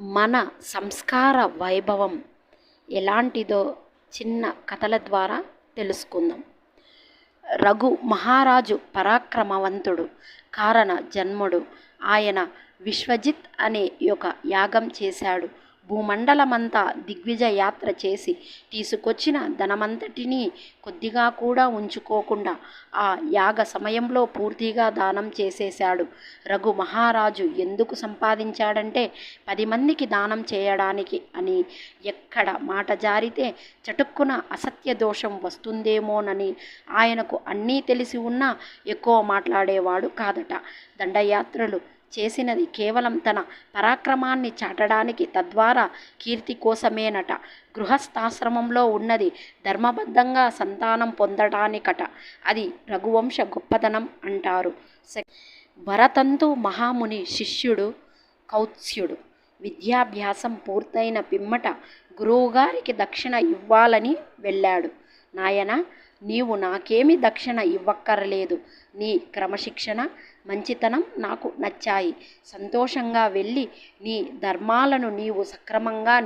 మన సంస్కార వైభవం ఎలాంటిదో చిన్న కథల ద్వారా తెలుసుకుందాం. రఘు మహారాజు పరాక్రమవంతుడు, కారణ జన్ముడు. ఆయన విశ్వజిత్ అనే ఒక యాగం చేశాడు. భూమండలమంతా దిగ్విజయ యాత్ర చేసి తీసుకొచ్చిన ధనమంతటినీ కొద్దిగా కూడా ఉంచుకోకుండా ఆ యాగ సమయంలో పూర్తిగా దానం చేసేశాడు. రఘు మహారాజు ఎందుకు సంపాదించాడంటే 10 మందికి దానం చేయడానికి అని. ఎక్కడ మాట జారితే చటుక్కున అసత్య దోషం వస్తుందేమోనని. ఆయనకు అన్నీ తెలిసి ఉన్నా ఎక్కువ మాట్లాడేవాడు కాదట. దండయాత్రలు చేసినది కేవలం తన పరాక్రమాన్ని చాటడానికి, తద్వారా కీర్తి కోసమేనట. గృహస్థాశ్రమంలో ఉన్నది ధర్మబద్ధంగా సంతానం పొందడానికట. అది రఘువంశ గొప్పతనం అంటారు. భరతంతు మహాముని శిష్యుడు కౌత్స్యుడు. విద్యాభ్యాసం పూర్తయిన పిమ్మట గురువుగారికి దక్షిణ ఇవ్వాలని వెళ్ళాడు. నాయనా, నీవు నాకేమీ దక్షిణ ఇవ్వక్కర్లేదు. నీ క్రమశిక్షణ, మంచితనం నాకు నచ్చాయి. సంతోషంగా వెళ్ళి నీ ధర్మాలను నీవు సక్రమంగా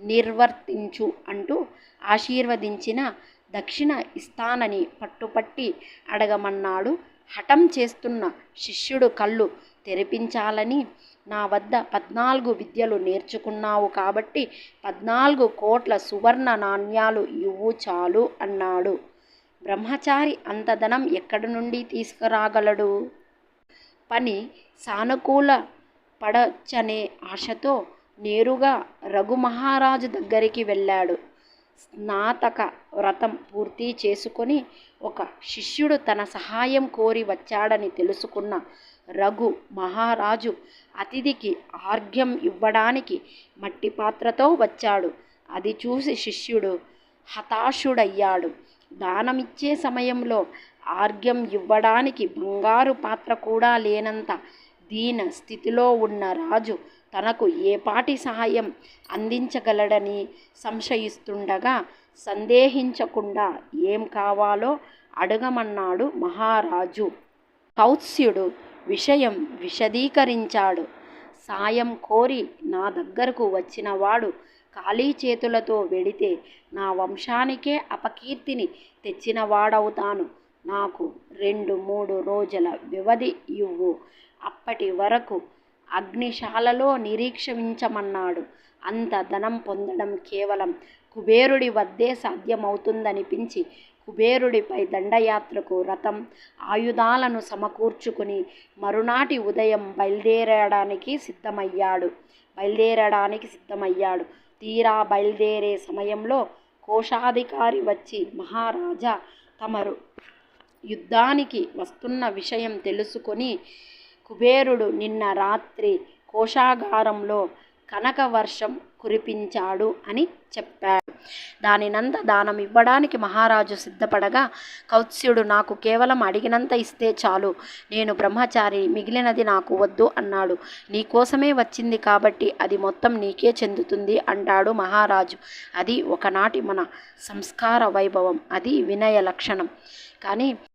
నిర్వర్తించు అంటూ ఆశీర్వదించిన దక్షిణ ఇస్తానని పట్టుపట్టి అడగమన్నాడు. హఠం చేస్తున్న శిష్యుడు కళ్ళు తెరిపించాలని, నా వద్ద 14 విద్యలు నేర్చుకున్నావు కాబట్టి 14 కోట్ల సువర్ణ నాణ్యాలు ఇవ్వు చాలు అన్నాడు. బ్రహ్మచారి అంత ధనం ఎక్కడి నుండి తీసుకురాగలడు? పని సానుకూల పడచ్చనే ఆశతో నేరుగా రఘుమహారాజు దగ్గరికి వెళ్ళాడు. స్నాతక వ్రతం పూర్తి చేసుకొని ఒక శిష్యుడు తన సహాయం కోరి వచ్చాడని తెలుసుకున్న రఘు మహారాజు అతిథికి ఆర్ఘ్యం ఇవ్వడానికి మట్టి పాత్రతో వచ్చాడు. అది చూసి శిష్యుడు హతాశుడయ్యాడు. దానమిచ్చే సమయంలో ఆర్ఘ్యం ఇవ్వడానికి బంగారు పాత్ర కూడా లేనంత దీన స్థితిలో ఉన్న రాజు తనకు ఏపాటి సహాయం అందించగలడని సంశయిస్తుండగా, సందేహించకుండా ఏం కావాలో అడగమన్నాడు మహారాజు. కౌత్స్యుడు విషయం విశదీకరించాడు. సాయం కోరి నా దగ్గరకు వచ్చినవాడు ఖాళీ చేతులతో వెడితే నా వంశానికే అపకీర్తిని తెచ్చినవాడవుతాను. నాకు 2-3 రోజుల వ్యవధి ఇవ్వు. అప్పటి వరకు అగ్నిశాలలో నిరీక్షించమన్నాడు. అంత ధనం పొందడం కేవలం కుబేరుడి వద్దే సాధ్యమవుతుందనిపించి కుబేరుడిపై దండయాత్రకు రథం, ఆయుధాలను సమకూర్చుకుని మరునాటి ఉదయం బయలుదేరడానికి సిద్ధమయ్యాడు. తీరా బయలుదేరే సమయంలో కోశాధికారి వచ్చి, మహారాజా, తమరు యుద్ధానికి వస్తున్న విషయం తెలుసుకొని కుబేరుడు నిన్న రాత్రి కోశాగారంలో కనక వర్షం కురిపించాడు అని చెప్పాడు. దానినంత దానం ఇవ్వడానికి మహారాజు సిద్ధపడగా, కౌత్స్యుడు నాకు కేవలం అడిగినంత ఇస్తే చాలు, నేను బ్రహ్మచారి, మిగిలినది నాకు వద్దు అన్నాడు. నీకోసమే వచ్చింది కాబట్టి అది మొత్తం నీకే చెందుతుంది అంటాడు మహారాజు. అది ఒకనాటి మన సంస్కార వైభవం, అది వినయ లక్షణం. కానీ